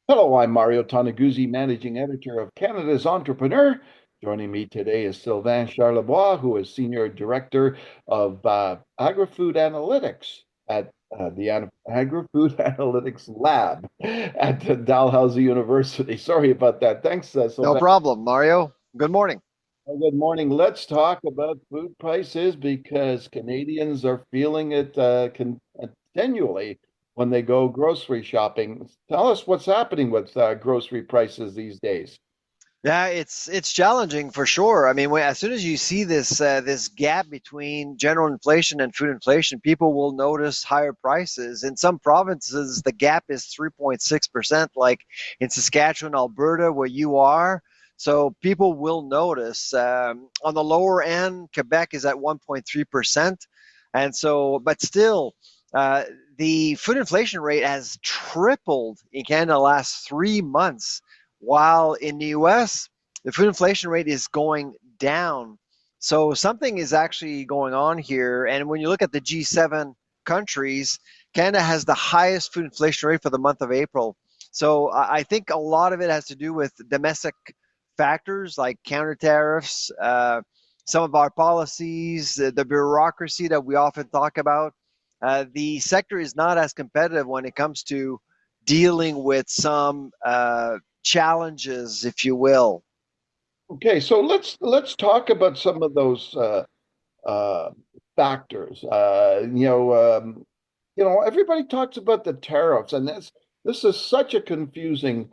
Hello, I'm Mario Toneguzzi, Managing Editor of Canada's Entrepreneur. Joining me today is Sylvain Charlebois, who is Senior Director of Agri-Food Analytics at the Agri-Food Analytics Lab at the Dalhousie University. Sorry about that. Thanks, No Sylvain. problem, Mario. Good morning. Good morning. Let's talk about food prices because Canadians are feeling it continually when they go grocery shopping. Tell us what's happening with grocery prices these days. Yeah, it's challenging for sure. I mean, as soon as you see this gap between general inflation and food inflation, people will notice higher prices. In some provinces, the gap is 3.6%, like in Saskatchewan, Alberta, where you are. So people will notice. On the lower end, Quebec is at 1.3%, and so, but still. Uh, the food inflation rate has tripled in Canada the last 3 months, while in the US, the food inflation rate is going down. So something is actually going on here. And when you look at the G7 countries, Canada has the highest food inflation rate for the month of April. So I think a lot of it has to do with domestic factors like counter tariffs, some of our policies, the bureaucracy that we often talk about. The sector is not as competitive when it comes to dealing with some challenges, if you will. Okay, so let's talk about some of those uh, factors. Everybody talks about the tariffs, and this is such a confusing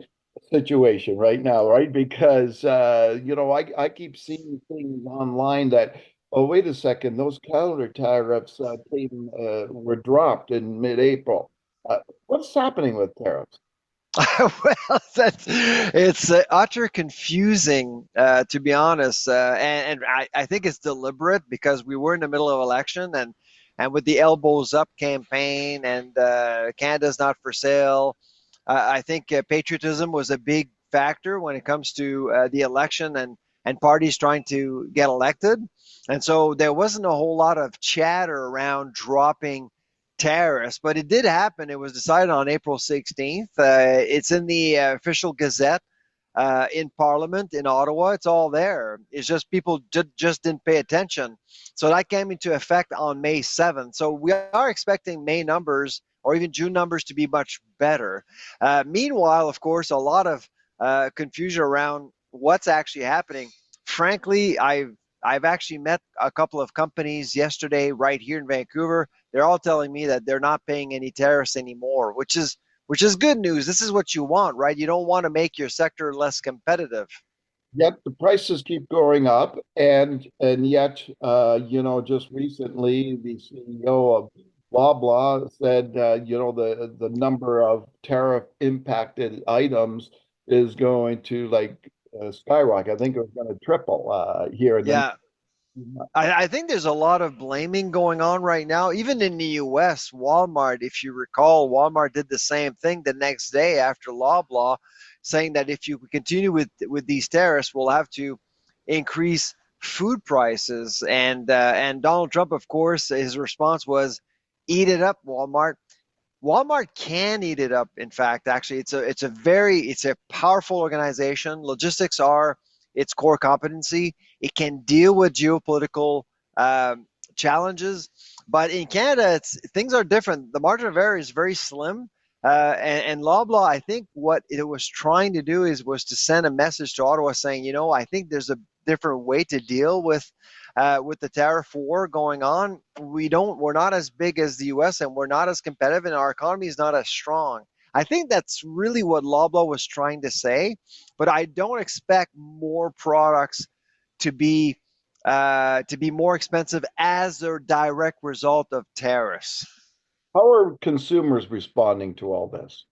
situation right now, right? Because I keep seeing things online that, oh, wait a second, those counter tariffs were dropped in mid-April. What's happening with tariffs? Well, it's utter confusing, to be honest, and I think it's deliberate because we were in the middle of election, and with the elbows up campaign and Canada's not for sale. I think patriotism was a big factor when it comes to the election and parties trying to get elected, and so there wasn't a whole lot of chatter around dropping tariffs, but it did happen. It was decided on April 16th. It's in the official gazette in Parliament in Ottawa. It's all there. It's just people just didn't pay attention. So that came into effect on May 7th. So we are expecting May numbers or even June numbers to be much better. Meanwhile, of course, a lot of confusion around what's actually happening. Frankly, I've actually met a couple of companies yesterday right here in Vancouver. They're all telling me that they're not paying any tariffs anymore, which is good news. This is what you want, right? You don't want to make your sector less competitive. Yet the prices keep going up, and yet, just recently, the CEO of blah blah said, the number of tariff impacted items is going to skyrocket. I think it was going to triple here in the. Yeah, I think there's a lot of blaming going on right now. Even in the US, Walmart, if you recall, Walmart did the same thing the next day after Loblaw, saying that if you continue with these tariffs, we'll have to increase food prices. And Donald Trump, of course, his response was, "Eat it up, Walmart." Walmart can eat it up. In fact, actually, it's a powerful organization. Logistics are its core competency. It can deal with geopolitical challenges, but in Canada, things are different. The margin of error is very slim. And Loblaw, I think what it was trying to do was to send a message to Ottawa saying, I think there's a different way to deal with the tariff war going on. We're not as big as the US, and we're not as competitive, and our economy is not as strong. I think that's really what Loblaw was trying to say, but I don't expect more products to be more expensive as a direct result of tariffs. How are consumers responding to all this?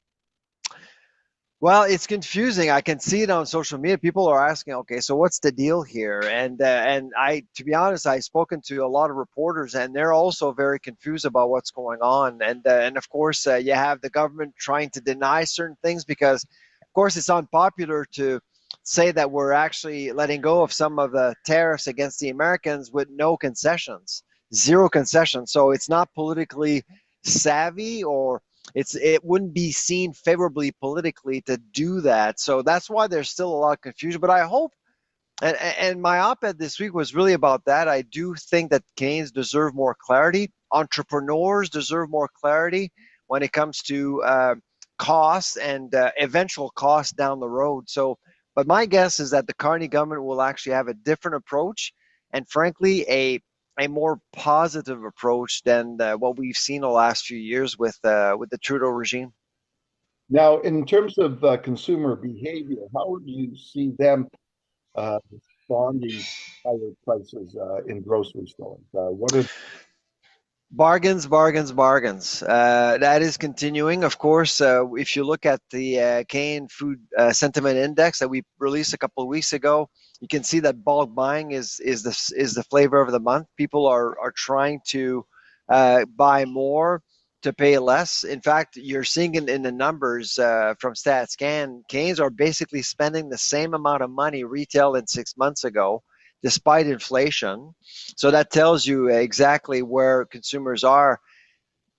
Well, it's confusing. I can see it on social media. People are asking, okay, so what's the deal here? And to be honest, I've spoken to a lot of reporters, and they're also very confused about what's going on. And of course, you have the government trying to deny certain things because, of course, it's unpopular to say that we're actually letting go of some of the tariffs against the Americans with no concessions, zero concessions. So it's not politically savvy, or it wouldn't be seen favorably politically to do that. So that's why there's still a lot of confusion. But I hope, and my op-ed this week was really about that. I do think that Canadians deserve more clarity. Entrepreneurs deserve more clarity when it comes to costs and eventual costs down the road. So, but my guess is that the Carney government will actually have a different approach, and frankly, a more positive approach than what we've seen the last few years with the Trudeau regime. Now, in terms of consumer behavior, how do you see them responding to higher prices in grocery stores? What are Bargains, bargains, bargains. That is continuing. Of course, if you look at the Canadian Food Sentiment Index that we released a couple of weeks ago, you can see that bulk buying is the flavor of the month. People are trying to buy more to pay less. In fact, you're seeing it in the numbers from StatScan. Canadians are basically spending the same amount of money retail than 6 months ago, despite inflation. So that tells you exactly where consumers are.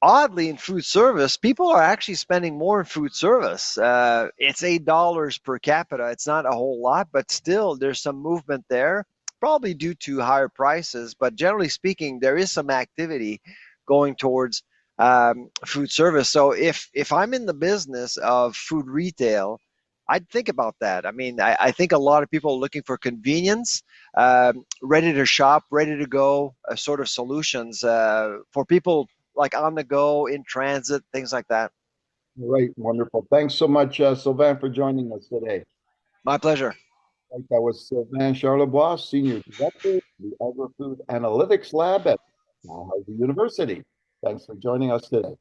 Oddly, in food service, people are actually spending more in food service. It's $8 per capita. It's not a whole lot, but still, there's some movement there, probably due to higher prices. But generally speaking, there is some activity going towards food service. So if I'm in the business of food retail, I'd think about that. I mean, I think a lot of people are looking for convenience, ready to shop, ready to go sort of solutions for people like on the go, in transit, things like that. right? Wonderful. Thanks so much, Sylvain, for joining us today. My pleasure. Right, that was Sylvain Charlebois, Senior Director of the Agri-Food Analytics Lab at Dalhousie University. Thanks for joining us today.